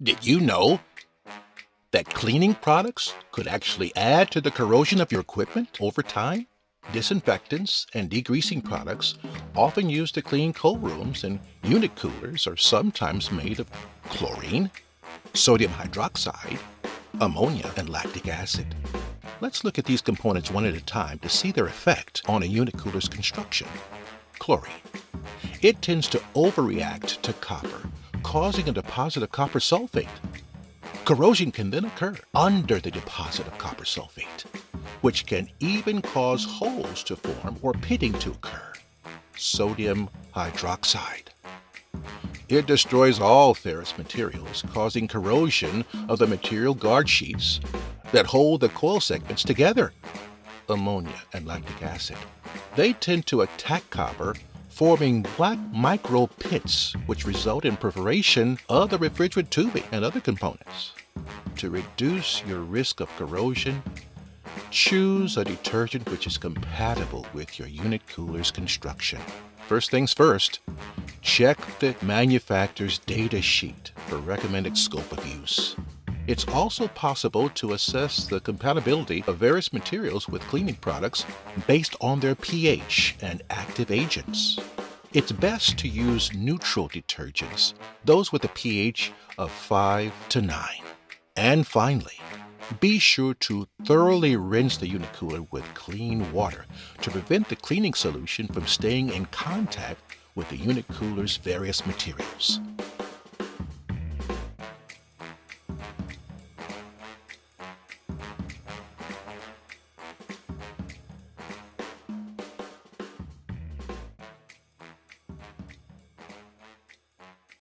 Did you know that cleaning products could actually add to the corrosion of your equipment over time? Disinfectants and degreasing products, often used to clean cold rooms and unit coolers, are sometimes made of chlorine, sodium hydroxide, ammonia, and lactic acid. Let's look at these components one at a time to see their effect on a unit cooler's construction. Chlorine. It tends to overreact to copper, causing a deposit of copper sulfate. Corrosion can then occur under the deposit of copper sulfate, which can even cause holes to form or pitting to occur. Sodium hydroxide. It destroys all ferrous materials, causing corrosion of the material guard sheets that hold the coil segments together. Ammonia and lactic acid. They tend to attack copper, forming black micro pits which result in perforation of the refrigerant tubing and other components. To reduce your risk of corrosion, choose a detergent which is compatible with your unit cooler's construction. First things first, check the manufacturer's data sheet for recommended scope of use. It's also possible to assess the compatibility of various materials with cleaning products based on their pH and active agents. It's best to use neutral detergents, those with a pH of 5 to 9. And finally, be sure to thoroughly rinse the unit cooler with clean water to prevent the cleaning solution from staying in contact with the unit cooler's various materials.